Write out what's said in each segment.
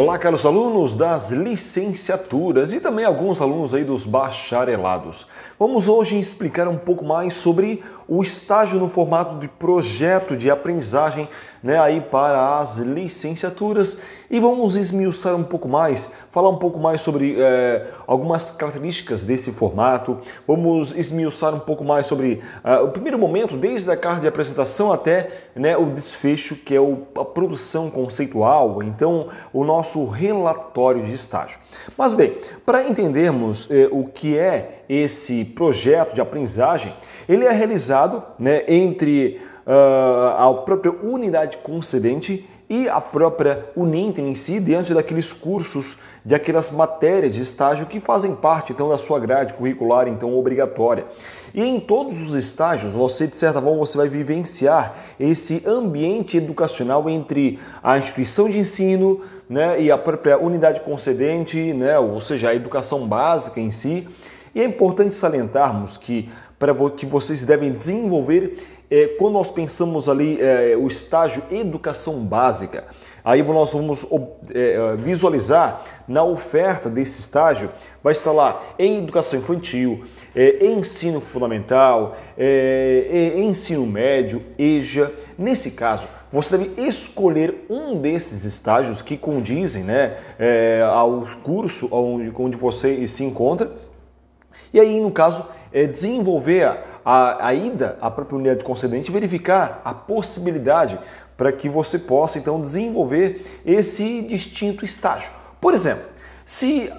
Olá, caros alunos das licenciaturas e também alguns alunos aí dos bacharelados. Vamos hoje explicar um pouco mais sobre o estágio no formato de projeto de aprendizagem, aí para as licenciaturas, e vamos esmiuçar um pouco mais, falar um pouco mais sobre algumas características desse formato. Vamos esmiuçar um pouco mais sobre o primeiro momento, desde a carta de apresentação até o desfecho, que é a produção conceitual, então o nosso relatório de estágio. Mas bem, para entendermos o que é esse projeto de aprendizagem, ele é realizado entre a própria unidade concedente e a própria Uninter em si, diante daqueles cursos, de aquelas matérias de estágio que fazem parte então da sua grade curricular então obrigatória. E em todos os estágios, você de certa forma você vai vivenciar esse ambiente educacional entre a instituição de ensino, e a própria unidade concedente, ou seja, a educação básica em si. E é importante salientarmos que vocês devem desenvolver, quando nós pensamos ali o estágio educação básica, aí nós vamos visualizar na oferta desse estágio, vai estar lá em educação infantil, ensino fundamental, ensino médio, EJA. Nesse caso, você deve escolher um desses estágios que condizem ao curso onde você se encontra. E aí, no caso, desenvolver a ida à própria unidade concedente e verificar a possibilidade para que você possa, então, desenvolver esse distinto estágio. Por exemplo, se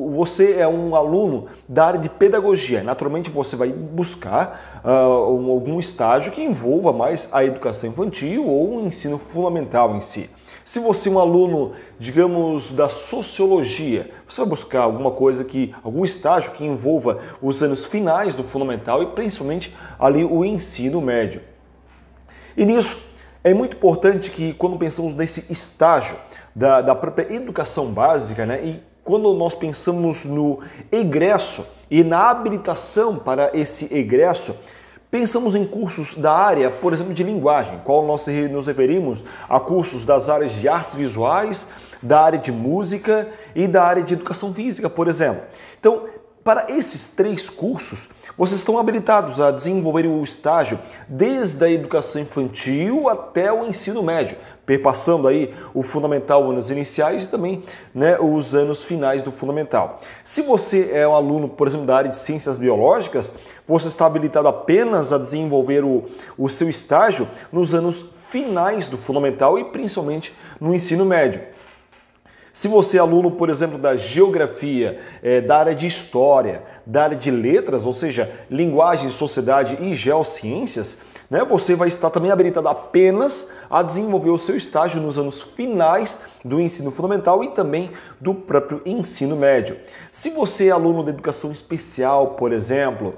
você é um aluno da área de pedagogia, naturalmente você vai buscar algum estágio que envolva mais a educação infantil ou o ensino fundamental em si. Se você é um aluno, digamos, da sociologia, você vai buscar algum estágio que envolva os anos finais do fundamental e principalmente ali o ensino médio. E nisso é muito importante que quando pensamos nesse estágio da própria educação básica, e quando nós pensamos no egresso e na habilitação para esse egresso, pensamos em cursos da área, por exemplo, de linguagem, qual nós nos referimos a cursos das áreas de artes visuais, da área de música e da área de educação física, por exemplo. Então, para esses três cursos, vocês estão habilitados a desenvolver o estágio desde a educação infantil até o ensino médio, perpassando aí o fundamental, anos iniciais e também os anos finais do fundamental. Se você é um aluno, por exemplo, da área de ciências biológicas, você está habilitado apenas a desenvolver o seu estágio nos anos finais do fundamental e principalmente no ensino médio. Se você é aluno, por exemplo, da geografia, da área de história, da área de letras, ou seja, linguagem, sociedade e geociências, você vai estar também habilitado apenas a desenvolver o seu estágio nos anos finais do ensino fundamental e também do próprio ensino médio. Se você é aluno da educação especial, por exemplo,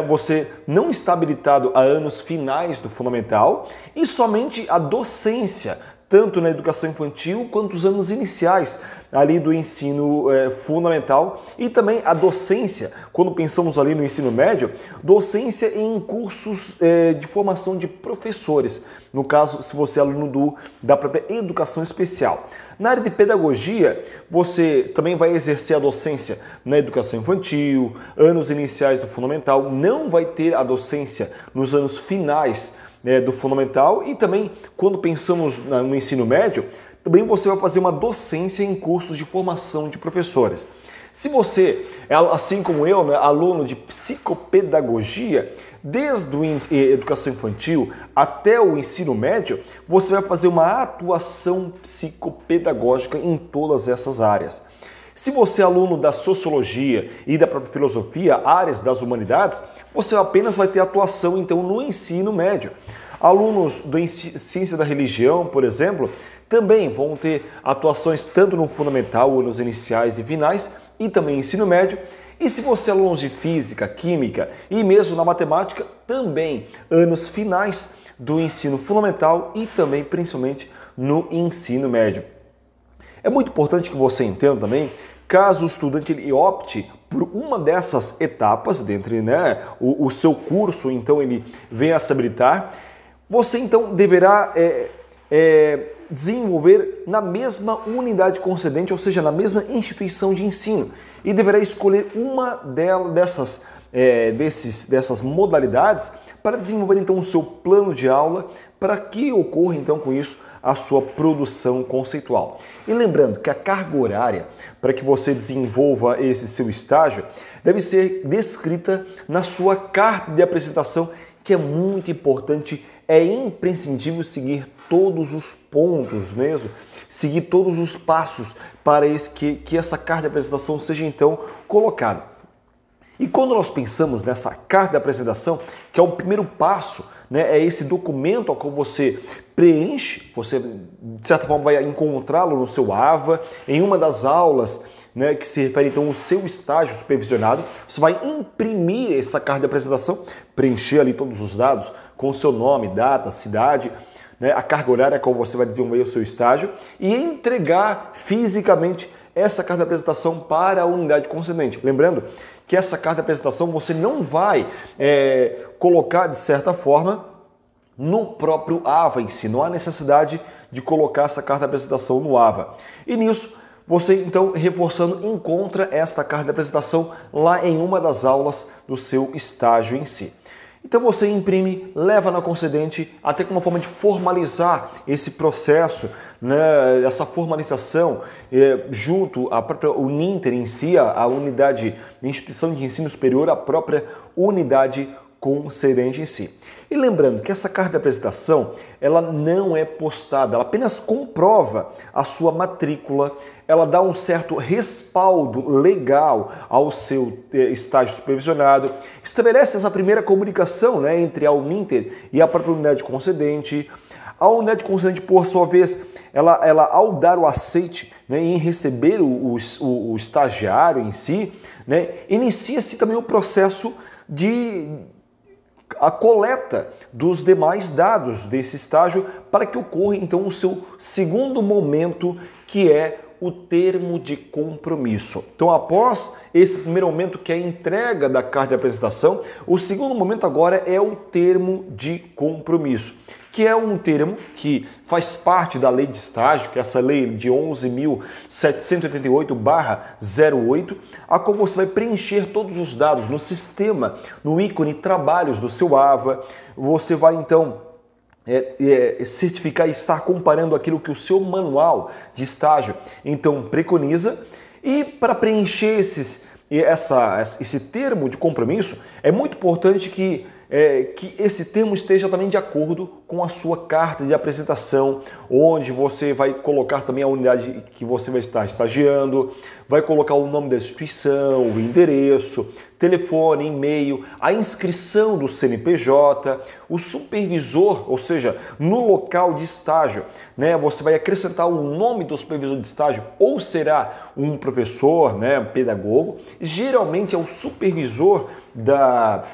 você não está habilitado a anos finais do fundamental e somente a docência, tanto na educação infantil quanto os anos iniciais ali do ensino fundamental e também a docência, quando pensamos ali no ensino médio, docência em cursos de formação de professores, no caso, se você é aluno da própria educação especial. Na área de pedagogia, você também vai exercer a docência na educação infantil, anos iniciais do fundamental, não vai ter a docência nos anos finais do fundamental e também quando pensamos no ensino médio, também você vai fazer uma docência em cursos de formação de professores. Se você é, assim como eu, aluno de psicopedagogia, desde a educação infantil até o ensino médio, você vai fazer uma atuação psicopedagógica em todas essas áreas. Se você é aluno da sociologia e da própria filosofia, áreas das humanidades, você apenas vai ter atuação então no ensino médio. Alunos da ciência da religião, por exemplo, também vão ter atuações tanto no fundamental, nos iniciais e finais, e também ensino médio. E se você é aluno de física, química e mesmo na matemática, também anos finais do ensino fundamental e também principalmente no ensino médio. É muito importante que você entenda também, caso o estudante ele opte por uma dessas etapas, dentre o seu curso, então ele venha a se habilitar, você então deverá desenvolver na mesma unidade concedente, ou seja, na mesma instituição de ensino, e deverá escolher uma dessas modalidades para desenvolver então o seu plano de aula, para que ocorra então com isso a sua produção conceitual. E lembrando que a carga horária para que você desenvolva esse seu estágio deve ser descrita na sua carta de apresentação, que é muito importante, é imprescindível seguir todos os pontos mesmo, seguir todos os passos para que essa carta de apresentação seja então colocada. E quando nós pensamos nessa carta de apresentação, que é o primeiro passo, né, é esse documento ao qual você preenche, você de certa forma vai encontrá-lo no seu AVA, em uma das aulas, né, que se refere então ao seu estágio supervisionado, você vai imprimir essa carta de apresentação, preencher ali todos os dados com o seu nome, data, cidade, né, a carga horária com a qual você vai desenvolver o seu estágio e entregar fisicamente essa carta de apresentação para a unidade concedente. Lembrando que essa carta de apresentação você não vai colocar, de certa forma, no próprio AVA em si. Não há necessidade de colocar essa carta de apresentação no AVA. E nisso, você então, reforçando, encontra esta carta de apresentação lá em uma das aulas do seu estágio em si. Então você imprime, leva na concedente, até como uma forma de formalizar esse processo, né, essa formalização junto à própria Uninter em si, a unidade de instituição de ensino superior, a própria unidade concedente em si. E lembrando que essa carta de apresentação, ela não é postada, ela apenas comprova a sua matrícula, ela dá um certo respaldo legal ao seu estágio supervisionado, estabelece essa primeira comunicação, né, entre a Uninter e a própria unidade concedente. A unidade concedente, por sua vez, ela ao dar o aceite, né, em receber o estagiário em si, né, inicia-se também o processo de a coleta dos demais dados desse estágio para que ocorra então o seu segundo momento, que é o termo de compromisso. Então, após esse primeiro momento, que é a entrega da carta de apresentação, o segundo momento agora é o termo de compromisso, que é um termo que faz parte da lei de estágio, que é essa lei de 11.788/08, a qual você vai preencher todos os dados no sistema, no ícone trabalhos do seu AVA. Você vai então certificar e estar comparando aquilo que o seu manual de estágio então preconiza. E para preencher esse termo de compromisso, é muito importante que esse termo esteja também de acordo com a sua carta de apresentação, onde você vai colocar também a unidade que você vai estar estagiando, vai colocar o nome da instituição, o endereço, telefone, e-mail, a inscrição do CNPJ, o supervisor, ou seja, no local de estágio, né, você vai acrescentar o nome do supervisor de estágio, ou será um professor, né, pedagogo, geralmente é o supervisor da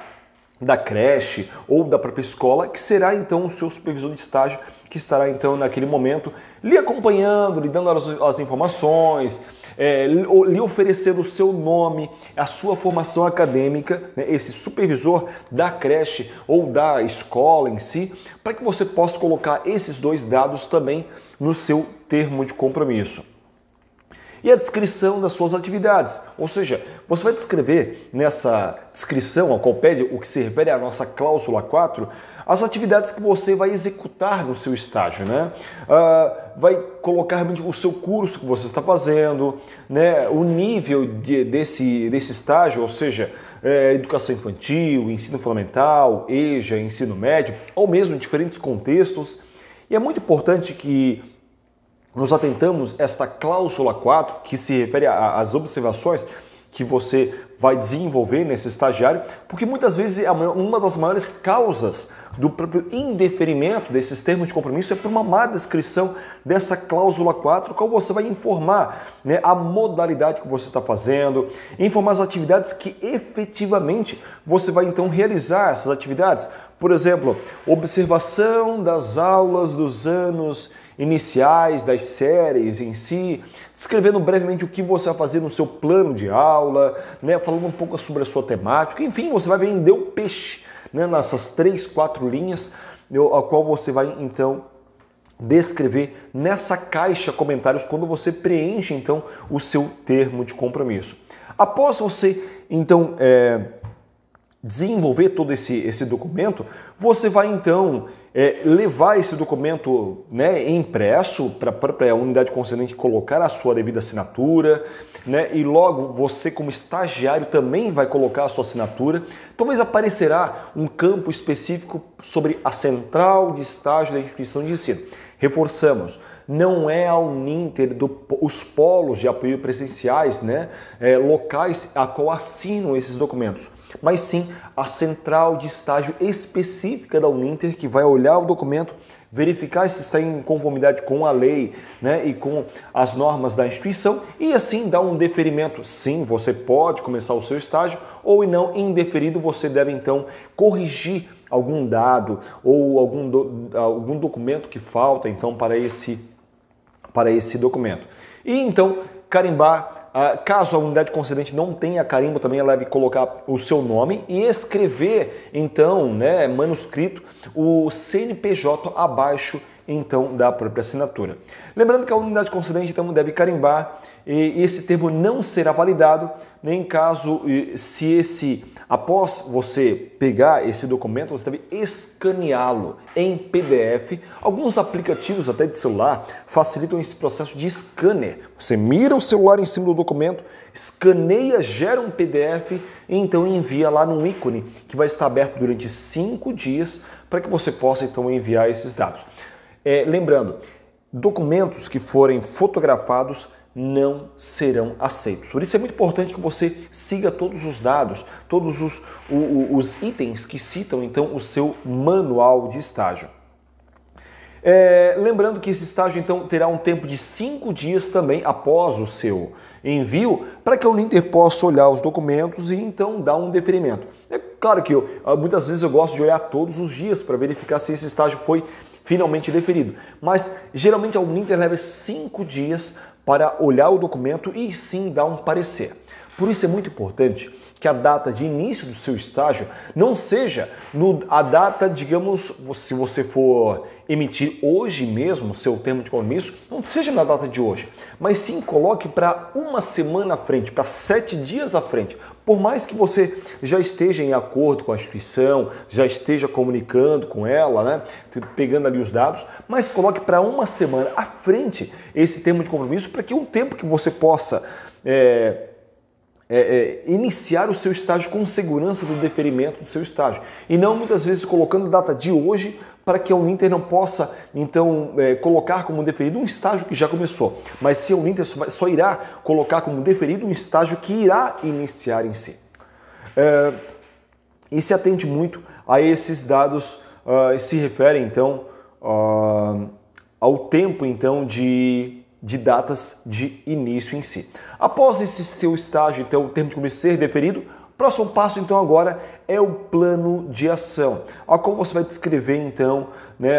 creche ou da própria escola, que será então o seu supervisor de estágio, que estará então naquele momento lhe acompanhando, lhe dando as informações, lhe oferecendo o seu nome, a sua formação acadêmica, né, esse supervisor da creche ou da escola em si, para que você possa colocar esses dois dados também no seu termo de compromisso. E a descrição das suas atividades, ou seja, você vai descrever nessa descrição, ao qual pede o que se refere à nossa cláusula 4, as atividades que você vai executar no seu estágio, né? Vai colocar o seu curso que você está fazendo, né? O nível desse estágio, ou seja, educação infantil, ensino fundamental, EJA, ensino médio, ou mesmo em diferentes contextos. E é muito importante que nos atentamos a esta cláusula 4, que se refere às observações que você vai desenvolver nesse estagiário, porque muitas vezes uma das maiores causas do próprio indeferimento desses termos de compromisso é por uma má descrição dessa cláusula 4, qual você vai informar, né, a modalidade que você está fazendo, informar as atividades que efetivamente você vai então realizar essas atividades. Por exemplo, observação das aulas dos anos iniciais das séries em si, descrevendo brevemente o que você vai fazer no seu plano de aula, né, falando um pouco sobre a sua temática, enfim, você vai vender o peixe, né, nessas 3, 4 linhas, a qual você vai então descrever nessa caixa comentários quando você preenche então o seu termo de compromisso. Após você então desenvolver todo esse documento, você vai então levar esse documento, né, impresso para a própria unidade concedente colocar a sua devida assinatura, né, e logo você como estagiário também vai colocar a sua assinatura. Talvez aparecerá um campo específico sobre a central de estágio da instituição de ensino. Reforçamos, não é a Uninter os polos de apoio presenciais, né, locais a qual assinam esses documentos, mas sim a central de estágio específica da Uninter que vai olhar o documento, verificar se está em conformidade com a lei, né, e com as normas da instituição e assim dar um deferimento. Sim, você pode começar o seu estágio ou não, indeferido você deve então corrigir algum dado ou algum documento que falta então para esse documento. E então carimbar, caso a unidade concedente não tenha carimbo, também ela deve colocar o seu nome e escrever então, né, manuscrito, o CNPJ abaixo então da própria assinatura. Lembrando que a unidade concedente então deve carimbar e esse termo não será validado nem caso após você pegar esse documento, você deve escaneá-lo em PDF. Alguns aplicativos até de celular facilitam esse processo de scanner. Você mira o celular em cima do documento, escaneia, gera um PDF e então envia lá no ícone que vai estar aberto durante 5 dias para que você possa então enviar esses dados. Lembrando, documentos que forem fotografados não serão aceitos. Por isso é muito importante que você siga todos os dados, todos os itens que citam então o seu manual de estágio. Lembrando que esse estágio então terá um tempo de 5 dias também após o seu envio para que a Uninter possa olhar os documentos e então dar um deferimento. É claro que muitas vezes eu gosto de olhar todos os dias para verificar se esse estágio foi finalmente deferido, mas geralmente a Uninter leva 5 dias para olhar o documento e sim dar um parecer. Por isso é muito importante que a data de início do seu estágio não seja a data, digamos, se você for emitir hoje mesmo o seu termo de compromisso, não seja na data de hoje, mas sim coloque para uma semana à frente, para 7 dias à frente. Por mais que você já esteja em acordo com a instituição, já esteja comunicando com ela, né, pegando ali os dados, mas coloque para uma semana à frente esse termo de compromisso para que o tempo que você possa iniciar o seu estágio com segurança do deferimento do seu estágio. E não muitas vezes colocando a data de hoje para que a Uninter não possa então colocar como deferido um estágio que já começou. Mas se a Uninter só irá colocar como deferido um estágio que irá iniciar em si. E se atente muito a esses dados, se referem então ao tempo então de datas de início em si. Após esse seu estágio, então, o termo de compromisso ser deferido, o próximo passo, então, agora é o plano de ação, ao qual você vai descrever, então, né,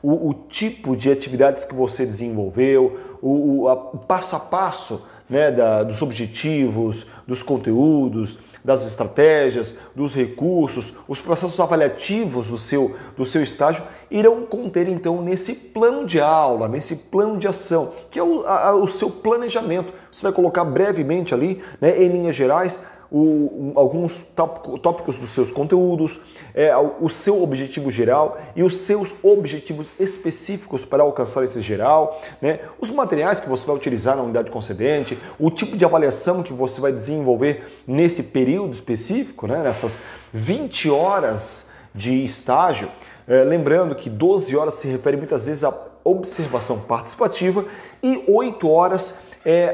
o tipo de atividades que você desenvolveu, o passo a passo, né, dos objetivos, dos conteúdos, das estratégias, dos recursos, os processos avaliativos do seu estágio irão conter então nesse plano de aula, nesse plano de ação, que é o seu planejamento. Você vai colocar brevemente ali, né, em linhas gerais, alguns tópicos dos seus conteúdos, o seu objetivo geral e os seus objetivos específicos para alcançar esse geral, né, os materiais que você vai utilizar na unidade concedente, o tipo de avaliação que você vai desenvolver nesse período específico, né, nessas 20 horas de estágio. Lembrando que 12 horas se refere muitas vezes à observação participativa e 8 horas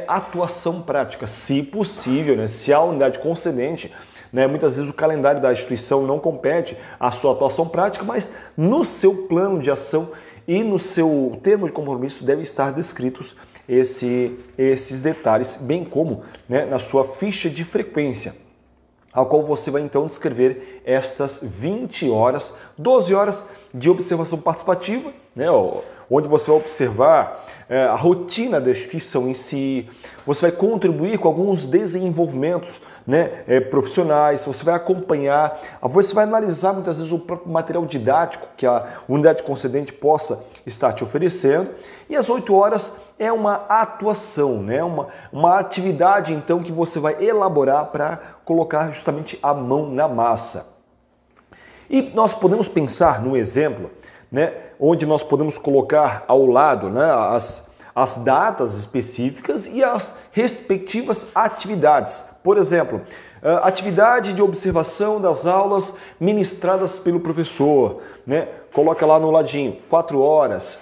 atuação prática, se possível, né, se a unidade concedente, né, muitas vezes o calendário da instituição não compete à sua atuação prática, mas no seu plano de ação e no seu termo de compromisso deve estar descritos esses detalhes, bem como, né, na sua ficha de frequência, ao qual você vai então descrever estas 20 horas, 12 horas de observação participativa, né, onde você vai observar a rotina da instituição em si, você vai contribuir com alguns desenvolvimentos, né, profissionais, você vai acompanhar, você vai analisar muitas vezes o próprio material didático que a unidade concedente possa estar te oferecendo. E às 8 horas é uma atuação, né, uma atividade então que você vai elaborar para colocar justamente a mão na massa. E nós podemos pensar no exemplo, né, onde nós podemos colocar ao lado, né, as datas específicas e as respectivas atividades. Por exemplo, atividade de observação das aulas ministradas pelo professor, né, coloca lá no ladinho, 4 horas.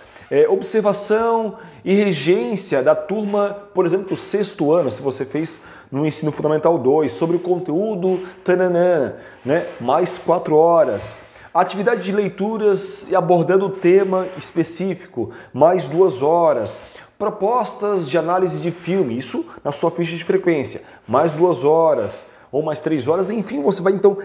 Observação e regência da turma, por exemplo, do 6º ano, se você fez no Ensino Fundamental 2, sobre o conteúdo, tananã, né, mais 4 horas. Atividade de leituras e abordando o tema específico, mais 2 horas. Propostas de análise de filme, isso na sua ficha de frequência, mais 2 horas ou mais 3 horas. Enfim, você vai então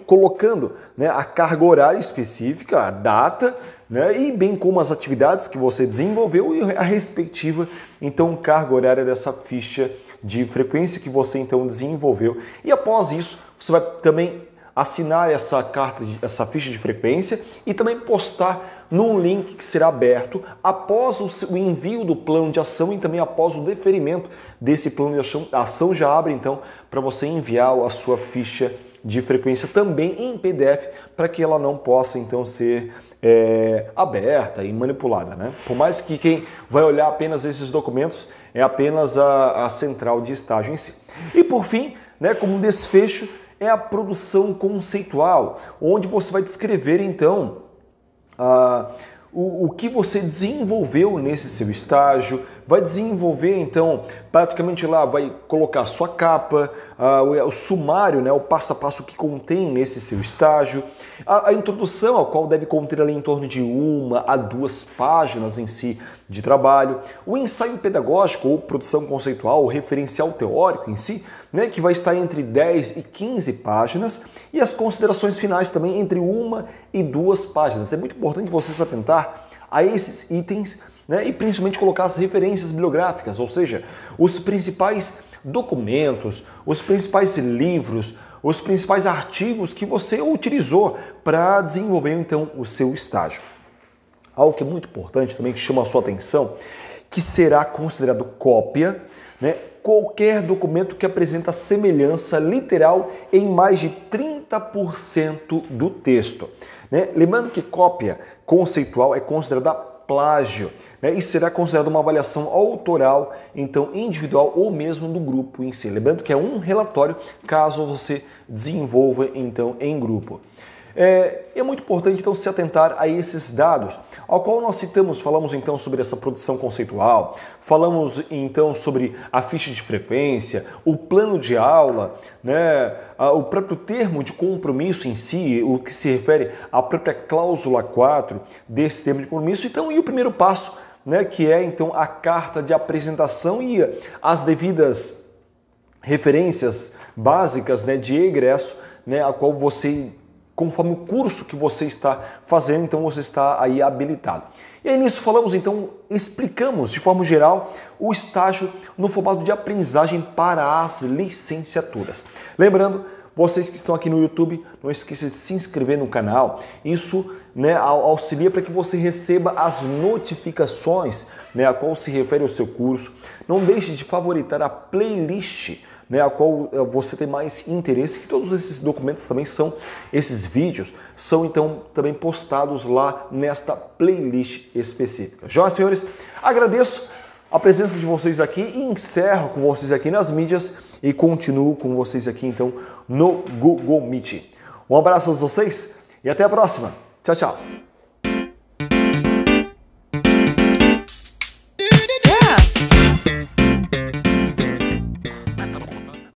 colocando, né, a carga horária específica, a data, né, e bem como as atividades que você desenvolveu e a respectiva então carga horária dessa ficha de frequência que você então desenvolveu. E após isso, você vai também assinar essa ficha de frequência e também postar num link que será aberto após o envio do plano de ação e também após o deferimento desse plano de ação já abre então para você enviar a sua ficha de frequência também em PDF para que ela não possa então ser aberta e manipulada, né? Por mais que quem vai olhar apenas esses documentos é apenas a central de estágio em si. E por fim, né, como desfecho, é a produção conceitual, onde você vai descrever então o que você desenvolveu nesse seu estágio, vai desenvolver então, praticamente lá vai colocar a sua capa, o sumário, né, o passo a passo que contém nesse seu estágio, a introdução, ao qual deve conter ali em torno de 1 a 2 páginas em si de trabalho, o ensaio pedagógico ou produção conceitual, o referencial teórico em si, né, que vai estar entre 10 e 15 páginas, e as considerações finais também entre 1 e 2 páginas. É muito importante você se atentar a esses itens, né, e principalmente colocar as referências bibliográficas, ou seja, os principais documentos, os principais livros, os principais artigos que você utilizou para desenvolver então o seu estágio. Algo que é muito importante também, que chama a sua atenção, que será considerado cópia, né, qualquer documento que apresenta semelhança literal em mais de 30% do texto, né? Lembrando que cópia conceitual é considerada plágio, né? E será considerada uma avaliação autoral, então individual ou mesmo do grupo em si. Lembrando que é um relatório caso você desenvolva então em grupo. É muito importante então se atentar a esses dados, ao qual nós falamos então sobre essa produção conceitual, falamos então sobre a ficha de frequência, o plano de aula, né, o próprio termo de compromisso em si, o que se refere à própria cláusula 4 desse termo de compromisso, então, e o primeiro passo, né, que é então a carta de apresentação e as devidas referências básicas, né, de egresso, né, a qual você, conforme o curso que você está fazendo, então você está aí habilitado. E aí nisso falamos então, explicamos de forma geral o estágio no formato de aprendizagem para as licenciaturas. Lembrando, vocês que estão aqui no YouTube, não esqueça de se inscrever no canal. Isso, né, auxilia para que você receba as notificações, né, a qual se refere ao seu curso. Não deixe de favoritar a playlist, né, a qual você tem mais interesse, que todos esses documentos também são, esses vídeos, são então também postados lá nesta playlist específica. Já, senhores, agradeço a presença de vocês aqui e encerro com vocês aqui nas mídias e continuo com vocês aqui então no Google Meet. Um abraço a vocês e até a próxima. Tchau, tchau.